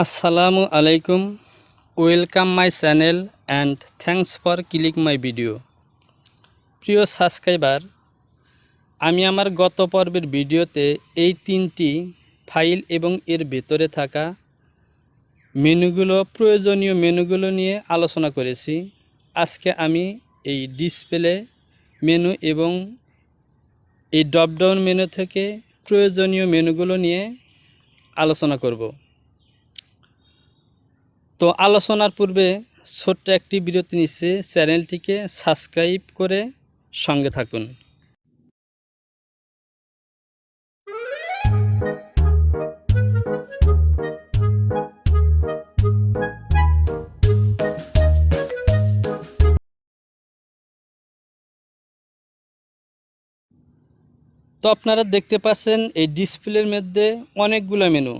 আসসালামু আলাইকুম, welcome my channel and thanks for click my video. প্রিয় সাবস্ক্রাইবার, আমি আমার গত পর্বের ভিডিওতে এই তিনটি ফাইল এবং এর ভেতরে থাকা প্রয়োজনীয় মেনুগুলো নিয়ে আলোচনা করেছি। আজকে আমি এই ডিসপ্লে মেনু এবং এই ড্রপডাউন মেনু থেকে প্রয়োজনীয় মেনুগুলো নিয়ে আলোচনা করব। তো আলোচনার পূর্বে ছোট্ট একটি বিরতি নিচ্ছে, চ্যানেলটিকে সাবস্ক্রাইব করে সঙ্গে থাকুন। তো আপনারা দেখতে পাচ্ছেন এই ডিসপ্লের মধ্যে অনেকগুলো মেনু।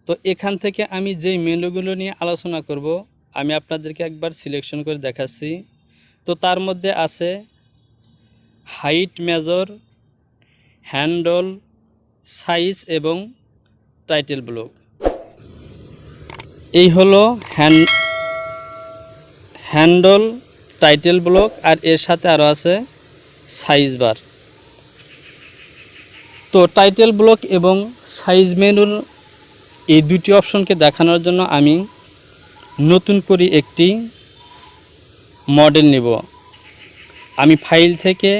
তো এখান থেকে আমি যেই মেনুগুলো নিয়ে আলোচনা করব আমি আপনাদেরকে একবার সিলেকশন করে দেখাচ্ছি। তো তার মধ্যে আছে হাইট মেজর, হ্যান্ডল, সাইজ এবং টাইটেল ব্লক। এই হলো হ্যান্ডল, টাইটেল ব্লক, আর এর সাথে আরও আছে সাইজ বার। তো টাইটেল ব্লক এবং সাইজ মেনুর এই দুটি অপশনকে দেখানোর জন্য আমি নতুন করে একটি মডেল নেব। আমি ফাইল থেকে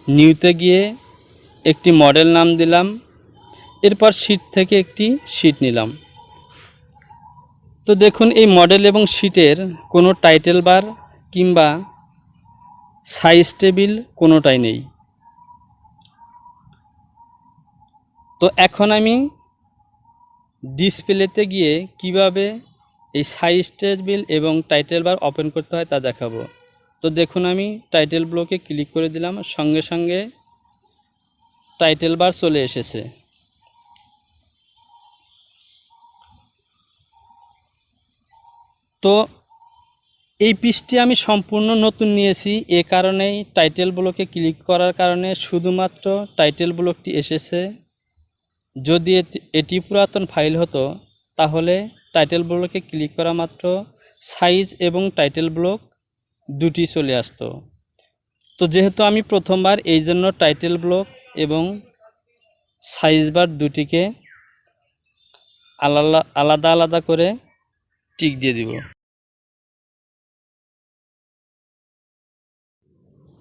নিউতে গিয়ে একটি মডেল নাম দিলাম, এরপর শীট থেকে একটি শীট নিলাম। তো দেখুন এই মডেল এবং শীটের কোনো টাইটেল বার কিংবা সাইজ টেবিল কোনোটাই নেই। তো এখন আমি ডিসপ্লেতে গিয়ে কিভাবে এই সাইজ টেবিল এবং টাইটেল বার ওপেন করতে হয় তা দেখাবো। তো দেখুন আমি টাইটেল ব্লকে ক্লিক করে দিলাম, সঙ্গে সঙ্গে টাইটেল বার চলে এসেছে। তো এই পৃষ্ঠটি আমি সম্পূর্ণ নতুন নিয়েছি, এ কারণেই টাইটেল ব্লকে ক্লিক করার কারণে শুধুমাত্র টাইটেল ব্লকটি এসেছে। যদি এটি পুরাতন ফাইল হতো তাহলে টাইটেল ব্লকে ক্লিক করা মাত্র সাইজ এবং টাইটেল ব্লক দুটি চলে আসতো। তো যেহেতু আমি প্রথমবার, এই জন্য টাইটেল ব্লক এবং সাইজ বার দুটিকে আলাদা আলাদা করে টিক দিয়ে দিব।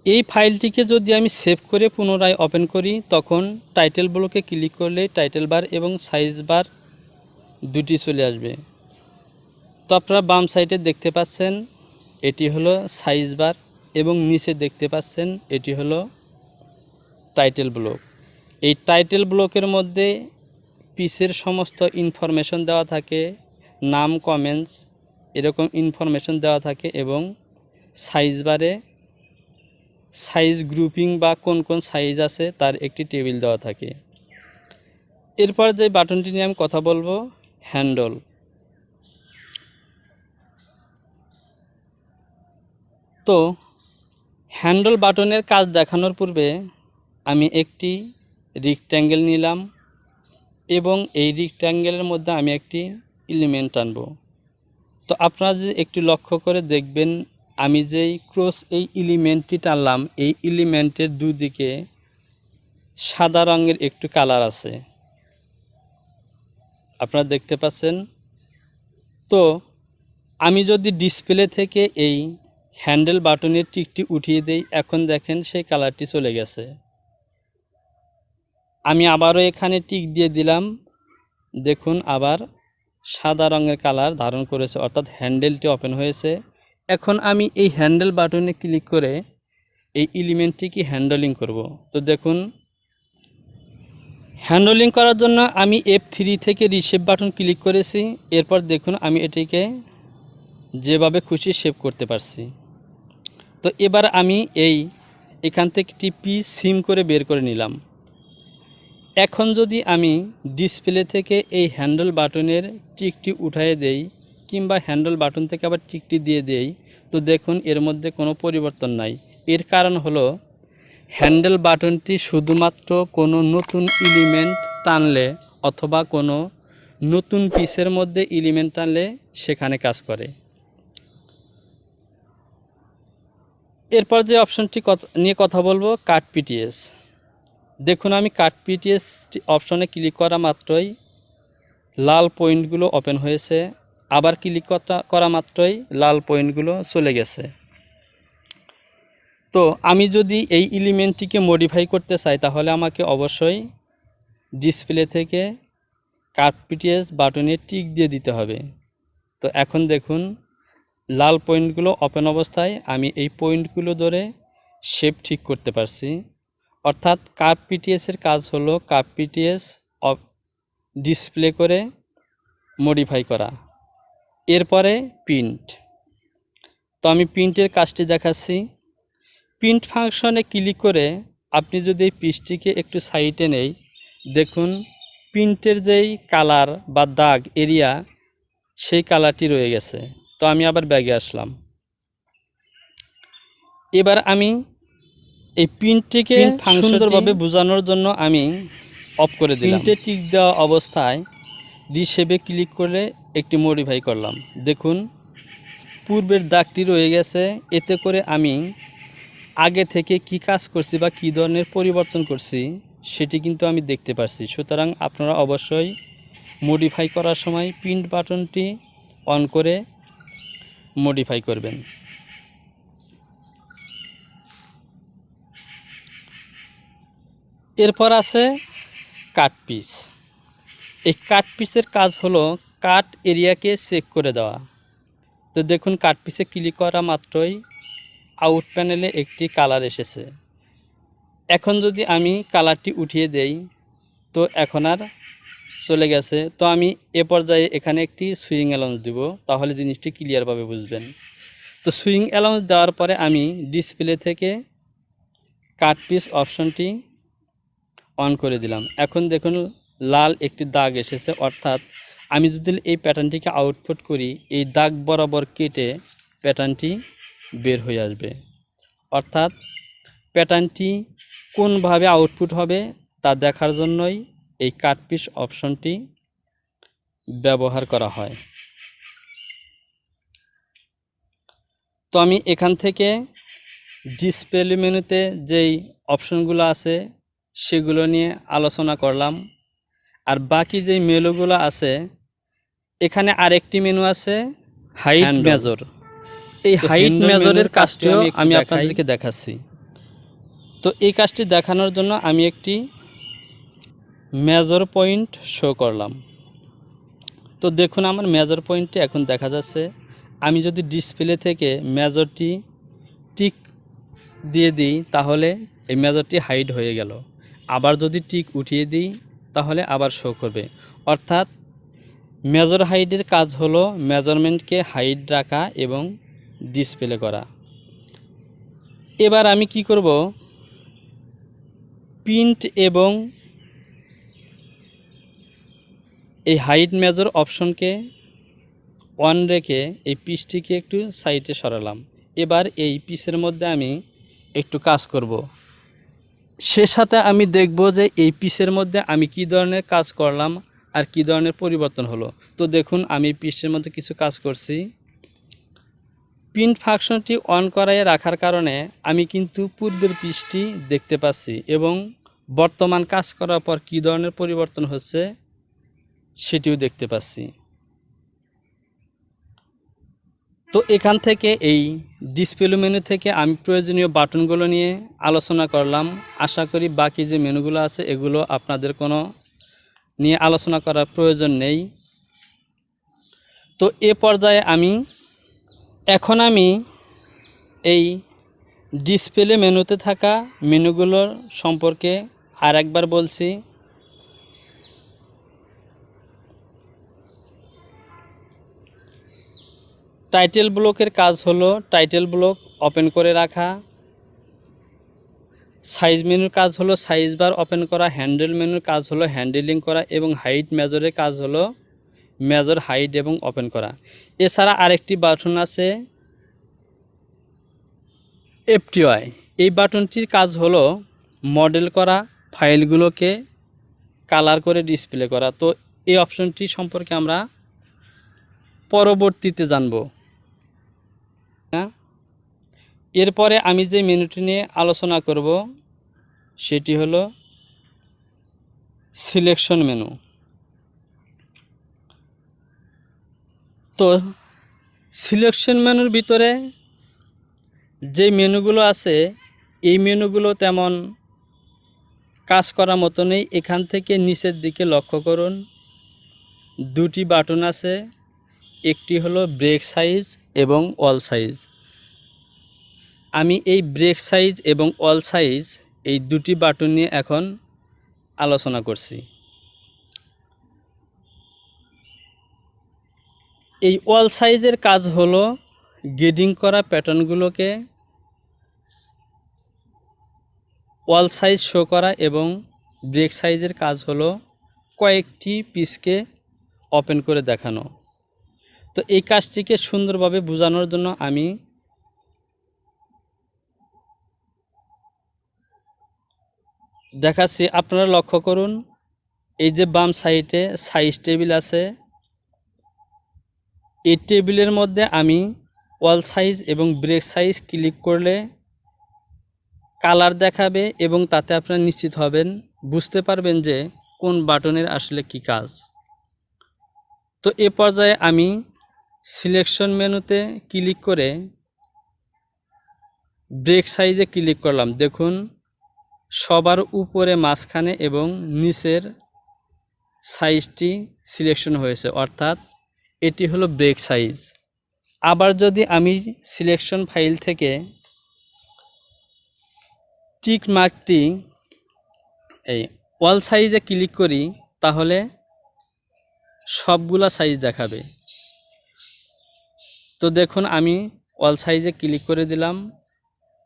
এই ফাইলটিকে যদি আমি সেভ করে পুনরায় ওপেন করি তখন টাইটেল ব্লকে ক্লিক করলে টাইটেল বার এবং সাইজ বার দুটি চলে আসবে। তো আপনারা বাম সাইডে দেখতে পাচ্ছেন এটি হলো সাইজ বার এবং নিচে দেখতে পাচ্ছেন এটি হলো টাইটেল ব্লক। এই টাইটেল ব্লকের মধ্যে পিসের সমস্ত ইনফরমেশন দেওয়া থাকে, নাম, কমেন্টস এরকম ইনফরমেশন দেওয়া থাকে এবং সাইজ বারে সাইজ গ্রুপিং বা কোন কোন সাইজ আছে তার একটি টেবিল দেওয়া থাকে। এরপর যে বাটনটি নিয়ে আমি কথা বলবো, হ্যান্ডল। তো হ্যান্ডল বাটনের কাজ দেখানোর পূর্বে আমি একটি রেক্ট্যাঙ্গেল নিলাম এবং এই রেক্ট্যাঙ্গেলের মধ্যে আমি একটি এলিমেন্ট আনবো। তো আপনারা যদি একটু লক্ষ্য করে দেখবেন, আমি যেই এই এলিমেন্টটি টানলাম, এই এলিমেন্টের দুদিকে সাদা রঙের একটু কালার আছে, আপনারা দেখতে পাচ্ছেন। তো আমি যদি ডিসপ্লে থেকে এই হ্যান্ডেল বাটনের টিকটি উঠিয়ে দেই, এখন দেখেন সেই কালারটি চলে গেছে। আমি আবারও এখানে টিক দিয়ে দিলাম, দেখুন আবার সাদা রঙের কালার ধারণ করেছে, অর্থাৎ হ্যান্ডেলটি ওপেন হয়েছে। এখন আমি এই হ্যান্ডেল বাটনে ক্লিক করে এই এলিমেন্টটিকে হ্যান্ডলিং করব। তো দেখুন হ্যান্ডলিং করার জন্য আমি F3 থেকে রিশেপ বাটন ক্লিক করেছি। এরপর দেখুন আমি এটিকে যেভাবে খুশি শেপ করতে পারছি। তো এবার আমি এখান থেকে একটি পিস সিম করে বের করে নিলাম। এখন যদি আমি ডিসপ্লে থেকে এই হ্যান্ডেল বাটনের টিকটি উঠায়ে দেই কিংবা হ্যান্ডেল বাটন থেকে আবার টিকটি দিয়ে দেই, তো দেখুন এর মধ্যে কোনো পরিবর্তন নাই। এর কারণ হলো হ্যান্ডেল বাটনটি শুধুমাত্র কোনো নতুন এলিমেন্ট টানলে অথবা কোনো নতুন পিসের মধ্যে এলিমেন্ট টানলে সেখানে কাজ করে। এরপর যে অপশনটি নিয়ে কথা বলবো, কাট পিটিএস। দেখুন আমি কাট পিটিএস অপশনে ক্লিক করা মাত্রই লাল পয়েন্টগুলো ওপেন হয়েছে, আবার ক্লিক করা মাত্রই লাল পয়েন্টগুলো চলে গেছে। তো আমি যদি এই এলিমেন্টটিকে মডিফাই করতে চাই তাহলে আমাকে অবশ্যই ডিসপ্লে থেকে কাট পিটিএস বাটনে টিক দিয়ে দিতে হবে। তো এখন দেখুন লাল পয়েন্টগুলো ওপেন অবস্থায় আমি এই পয়েন্টগুলো ধরে শেপ ঠিক করতে পারছি। অর্থাৎ কাট পিটিএসের কাজ হলো কাট পিটিএস ডিসপ্লে করে মডিফাই করা। এরপরে প্রিন্ট। তো আমি প্রিন্টের কাজটি দেখাচ্ছি। প্রিন্ট ফাংশনে ক্লিক করে আপনি যদি এই পিসটিকে একটু সাইডে নেই, দেখুন প্রিন্টের যেই কালার বা দাগ এরিয়া সেই কালারটি রয়ে গেছে। তো আমি আবার ব্যাগে আসলাম। এবার আমি এই প্রিন্টটিকে সুন্দরভাবে বোঝানোর জন্য আমি অফ করে দিলাম। প্রিন্টে টিক দেওয়া অবস্থায় রিশেপে ক্লিক করে একটি মডিফাই করলাম। দেখুন পূর্বের দাগটি রয়ে গেছে। এতে করে আমি আগে থেকে কি কাজ করছি বা কী ধরনের পরিবর্তন করছি সেটি কিন্তু আমি দেখতে পাচ্ছি। সুতরাং আপনারা অবশ্যই মডিফাই করার সময় প্রিন্ট বাটনটি অন করে মডিফাই করবেন। এরপর আছে কাট পিস। এই কাট পিসের কাজ হলো কাট এরিয়াকে চেক করে দেওয়া। তো দেখুন কাট পিসে ক্লিক করা মাত্রই আউট প্যানেলে একটি কালার এসেছে। এখন যদি আমি কালারটি উঠিয়ে দেই তো এখন আর চলে গেছে। তো আমি এ পর্যায়ে এখানে একটি সুইং অ্যালাউন্স দিব, তাহলে জিনিসটি ক্লিয়ারভাবে বুঝবেন। তো সুইং অ্যালাউন্স দেওয়ার পরে আমি ডিসপ্লে থেকে কাট পিস অপশনটি অন করে দিলাম। এখন দেখুন লাল একটি দাগ এসেছে, অর্থাৎ আমি যদি এই প্যাটার্নটিকে আউটপুট করি এই দাগ বরাবর কেটে প্যাটার্নটি বের হয়ে আসবে। অর্থাৎ প্যাটার্নটি কোনভাবে আউটপুট হবে তা দেখার জন্যই এই কাট পিস অপশনটি ব্যবহার করা হয়। তো আমি এখান থেকে ডিসপ্লে মেনুতে যেই অপশনগুলো আছে সেগুলো নিয়ে আলোচনা করলাম। আর বাকি যেই মেনুগুলো আছে, এখানে আরেকটি মেনু আছে হাইট মেজর। এই হাইট মেজরের কাজটিও আমি আপনাদেরকে দেখাচ্ছি। তো এই কাজটি দেখানোর জন্য আমি একটি মেজর পয়েন্ট শো করলাম। তো দেখুন আমার মেজর পয়েন্টটি এখন দেখা যাচ্ছে। আমি যদি ডিসপ্লে থেকে মেজরটি টিক দিয়ে দিই তাহলে এই মেজরটি হাইড হয়ে গেল। আবার যদি টিক উঠিয়ে দিই তাহলে আবার শো করবে। অর্থাৎ মেজর হাইডের কাজ হলো মেজারমেন্টকে হাইড রাখা এবং ডিসপ্লে করা। এবার আমি কি করব, প্রিন্ট এবং এই হাইট মেজর অপশনকে অন রেখে এই পিসটিকে একটু সাইডে সরালাম। এবার এই পিসের মধ্যে আমি একটু কাজ করব। সে সাথে আমি দেখব যে এই পিসের মধ্যে আমি কি ধরনের কাজ করলাম আর কি ধরনের পরিবর্তন হলো। তো দেখুন আমি পিসের মধ্যে কিছু কাজ করছি। প্রিন্ট ফাংশনটি অন করায় রাখার কারণে আমি কিন্তু পূর্বের পিসটি দেখতে পাচ্ছি এবং বর্তমান কাজ করার পর কী ধরনের পরিবর্তন হচ্ছে সেটিও দেখতে পাচ্ছি। তো এখান থেকে এই ডিসপ্লে মেনু থেকে আমি প্রয়োজনীয় বাটনগুলো নিয়ে আলোচনা করলাম। আশা করি বাকি যে মেনুগুলো আছে এগুলো আপনাদের কোনো নিয়ে আলোচনা করার প্রয়োজন নেই। তো এ পর্যায়ে এখন আমি এই ডিসপ্লে মেনুতে থাকা মেনুগুলোর সম্পর্কে আর একবার বলছি। টাইটেল ব্লকের কাজ হলো টাইটেল ব্লক ওপেন করে রাখা। সাইজ মেনুর কাজ হলো সাইজ বার ওপেন করা। হ্যান্ডেল মেনুর কাজ হলো হ্যান্ডেলিং করা এবং হাইট মেজরের কাজ হলো মেজর হাইট এবং ওপেন করা। এছাড়া আরেকটি বাটন আছে এফটিওয়াই। এই বাটনটির কাজ হলো মডেল করা, ফাইলগুলোকে কালার করে ডিসপ্লে করা। তো এই অপশনটি সম্পর্কে আমরা পরবর্তীতে জানব। এরপরে আমি যে মেনুটি নিয়ে আলোচনা করব সেটি হলো সিলেকশন মেনু। তো সিলেকশন মেনুর ভিতরে যে মেনুগুলো আছে এই মেনুগুলো তেমন কাজ করার মতো নেই। এখান থেকে নিচের দিকে লক্ষ্য করুন, দুটি বাটন আছে, একটি হলো ব্রেক সাইজ এবং অল সাইজ। আমি এই ব্রেক সাইজ এবং অল সাইজ এই দুটি বাটন নিয়ে এখন আলোচনা করছি। এই অল সাইজের কাজ হলো গ্রেডিং করা প্যাটার্নগুলোকে অল সাইজ শো করা, এবং ব্রেক সাইজের কাজ হলো কয়েকটি পিসকে ওপেন করে দেখানো। তো এই কাজটিকে সুন্দরভাবে বোঝানোর জন্য আমি দেখাচ্ছি। আপনারা লক্ষ্য করুন, এই যে বাম সাইডে সাইজ টেবিল আছে, এই টেবিলের মধ্যে আমি অল সাইজ এবং ব্রেক সাইজ ক্লিক করলে কালার দেখাবে এবং তাতে আপনারা নিশ্চিত হবেন, বুঝতে পারবেন যে কোন বাটনের আসলে কি কাজ। তো এ পর্যায়ে আমি সিলেকশন মেনুতে ক্লিক করে ব্রেক সাইজে ক্লিক করলাম। দেখুন সবার উপরে, মাঝখানে এবং নিচের সাইজটি সিলেকশন হয়েছে, অর্থাৎ এটি হলো ব্রেক সাইজ। আবার যদি আমি সিলেকশন ফাইল থেকে টিক মার্কটি এই অল সাইজে ক্লিক করি তাহলে সবগুলা সাইজ দেখাবে। তো দেখুন আমি অল সাইজে ক্লিক করে দিলাম।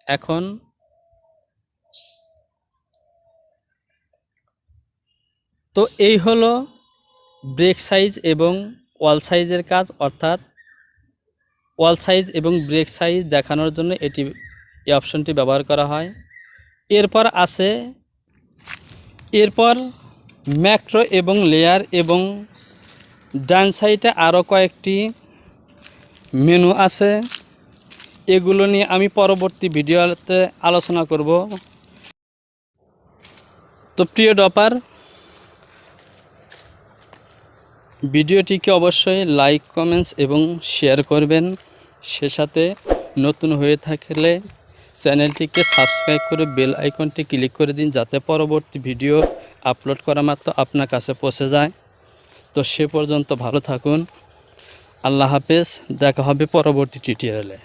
এখন তো এই হলো ব্রেক সাইজ এবং অল সাইজের কাজ, অর্থাৎ অল সাইজ এবং ব্রেক সাইজ দেখানোর জন্য এই অপশনটি ব্যবহার করা হয়। এরপর ম্যাক্রো এবং লেয়ার এবং ডান সাইডে আরও কয়েকটি মেনু আছে, এগুলো নিয়ে আমি পরবর্তী ভিডিওতে আলোচনা করব। তো প্রিয় ডপার, ভিডিওটিকে অবশ্যই লাইক, কমেন্টস এবং শেয়ার করবেন। সে সাথে নতুন হয়ে থাকলে চ্যানেলটিকে সাবস্ক্রাইব করে বেল আইকনটি ক্লিক করে দিন, যাতে পরবর্তী ভিডিও আপলোড করা মাত্র আপনার কাছে পৌঁছে যায়। তো সে পর্যন্ত ভালো থাকুন। আল্লাহ হাফেজ, দেখা হবে পরবর্তী টিউটোরিয়ালে।